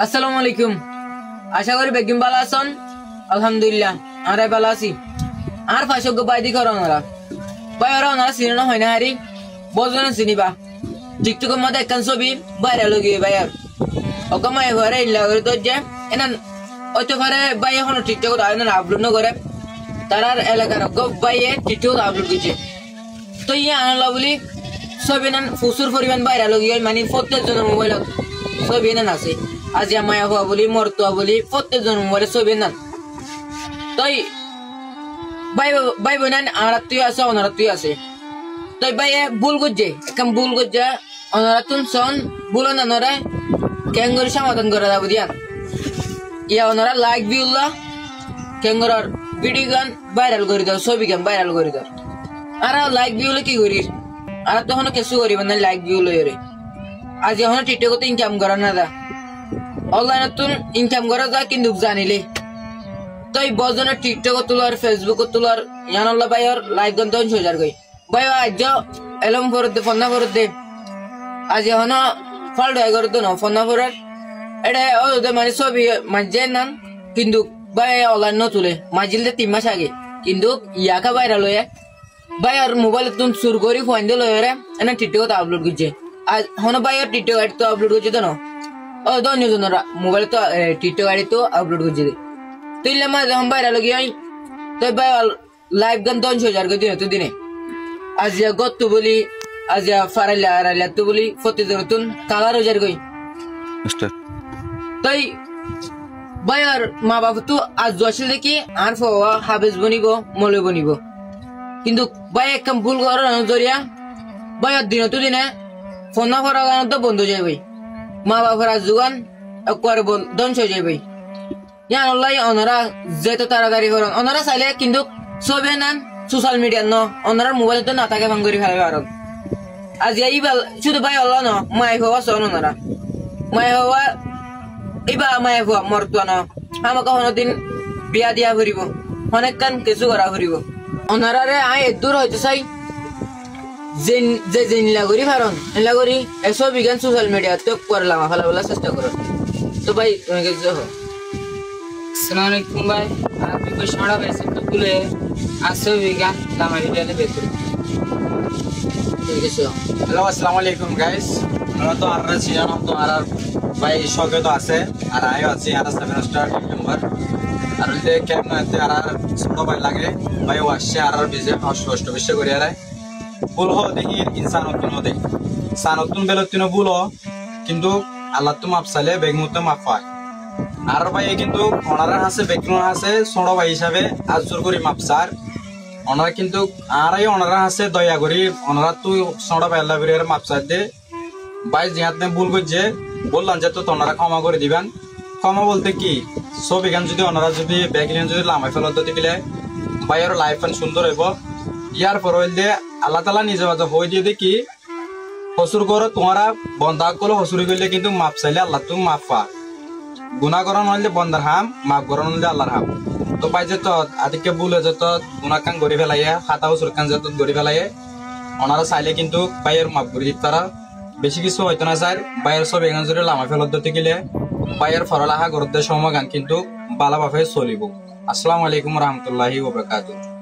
আসসালামু আলাইকুম। আশা করি বেগম ভালো আছেন। আলহামদুলিল্লাহ আমরা ভালো আছি। আর ফাঁসজ্ঞ বাইদি করো ওনারা ভাই, ওরা ওনারা চিনি না হয় না হারি বজনে চিনিবা টিকটকের মধ্যে একখান ছবি বাইরে লগিয়ে ভাই আর ওকে মাই ঘরে ইল্লা করে তো যে এনা হয়তো পারে ভাই এখনো টিকটক আপলোড না করে তার এলাকার ভাইয়ে টিকটক আপলোড করছে। তো ইয়ে আনলা বলি ছবি নান প্রচুর পরিমাণ বাইরে লগিয়ে মানে প্রত্যেকজনের মোবাইলত ছবি নান আছে। আজিয়া মায়া হওয়া বলি মরতুয়া বলি প্রত্যেকজন মোবাইলে ছবি নান। তাই ভাই বোনান আর তুই আছে ওনারা তুই আছে তাই ভাইয়ে ভুল করছে একদম ভুল করছে ওনারা তুন সন ভুল না নরে কেঙ্গরি সমাধান করে যাবো দিয়া ইয়া ওনারা লাইক ভিউল্লা কেঙ্গরার ভিডিও গান ভাইরাল করে দাও ছবি গান ভাইরাল করে দাও। আর লাইক ভিউলে কি করি আর তখন কিছু করিব না লাইক ভিউ লই আজ এখন টিকটকতে ইনকাম করা না দা অনলাইনে তুন ইনকাম করা যা কিন্তু জানিলে তাই বজনে টিকটক তোলার ফেসবুক তোলার ইয়ানল্লা ভাইয়ের লাইক গান তখন সোজার গই ভাই আজ এলম ফরত ফন্না ফরত আজ এখন ফল্ট হয়ে করতো না ফন্না ফরার এটা মানে ছবি মাঝে নান কিন্তু ভাই অনলাইন তুলে মাঝিলে 3 মাস আগে কিন্তু ইয়াকা ভাইরাল হয়ে ভাই আর মোবাইল তুন সুর করি ফোন দিয়ে লয়ে এনে টিকটক আপলোড করছে। আজ হন ভাই আর টিকটক আইডি তো আপলোড করছে তো না ও দনজনরা মোবাইল তো টিকটক আইডি তো আপলোড করছে তুই মা যখন ভাইরাল গিয়ে তো ভাই লাইভ গান 10,000 করে দিনে তো দিনে আজ গত বলি আজ ফারাইলা আরাইলা তো বলি প্রতিদিন কালার 1000 কই তাই ভাই আর মা বাবা তো আজ জসিল দেখি আর ফোয়া হাফেজ বনিব মলে বনিব কিন্তু ভাই একদম ভুল করার জরিয়া ভাই আর দিনে তো দিনে ফোন না করার গান তো বন্ধ যায় ভাই মা বাবার যোগান একবার ধ্বংস হয়ে যায় ভাই ইয়ান অনলাই ওনারা যেতে তাড়াতাড়ি করেন ওনারা চাইলে কিন্তু ছবি নান সোশ্যাল মিডিয়ার ন ওনারা মোবাইল তো না থাকে ভাঙ্গরি ফেলবে আর আজ এই শুধু ভাই অল্লাহ ন মাই হওয়া শোন ওনারা মাই হওয়া এইবা মাই হওয়া মরতুয়া ন আমাকে কোনদিন বিয়া দিয়া ফুরিব অনেক কান কিছু করা ফুরিব ওনারা রে আই দূর হইতে চাই যে জিনিলা করি ফারন এলা করি এসব বিজ্ঞান সোশ্যাল মিডিয়া তো করলাম ফেলা চেষ্টা করো তো ভাই তুমি কিছু আসসালামু আলাইকুম ভাই আপনি কই শোনা পাইছে তো তুলে আসো বিজ্ঞান লামা ভিডিওতে বেতরে ঠিক আছে। হ্যালো আসসালামু আলাইকুম গাইস আমরা তো আর ছিলাম তো আর ভাই শখে তো আছে আর আয়ও আছে আর 7 স্টার নাম্বার আর যে কেমন আছে আর ছোট ভাই লাগে ভাই আসছে আর বিজে কষ্ট বেশি করে আর ভুল হো দেখি ইনসান নতুন দেখি সানতুন বেলতুন ভুল কিন্তু আল্লাহ তো মাফ চাইলে বেগমুতে মাফ পায় আর ভাই কিন্তু ওনারা আছে বেকরুন আছে ছোট ভাই হিসাবে আজুর করি মাফ চার ওনারা কিন্তু আরাই ওনারা আছে দয়া করি ওনারা তুই ছোট ভাই আল্লাহ বিরের মাফ চাই দে ভাই যেহাতে ভুল করছে বললাম যে তো ওনারা ক্ষমা করে দিবেন। ক্ষমা বলতে কি ছবি গান যদি ওনারা যদি ব্যাকগ্রাউন্ড যদি লামাই ফেলত দিলে ভাইয়ের লাইফ সুন্দর হইব। ইয়ার পর হইলে আল্লাহ তালা নিজে বাজা হয়ে দিয়ে দেখি হসুর করো তোমারা বন্ধা করলো হসুরি করলে কিন্তু মাপ চাইলে আল্লাহ তুমি মাপ পা গুণা করানো হইলে বন্ধার হাম মাপ করানো হইলে আল্লাহর হাম। তো ভাই যে আদিকে বলে যে গুণা কান গড়ি ফেলাইয়া খাতা হসুর কান যে গড়ি ফেলাইয়ে ওনারা চাইলে কিন্তু ভাইয়ের মাপ করে দিতে তারা বেশি কিছু হইতো না স্যার ভাইয়ের সব এখান যদি লামা ফেলত দিতে গেলে ভাইয়ের ফরলাহা গরদের সময় গান কিন্তু ভালোভাবে চলিব। আসসালামু আলাইকুম রহমতুল্লাহি ওয়া বারাকাতুহু।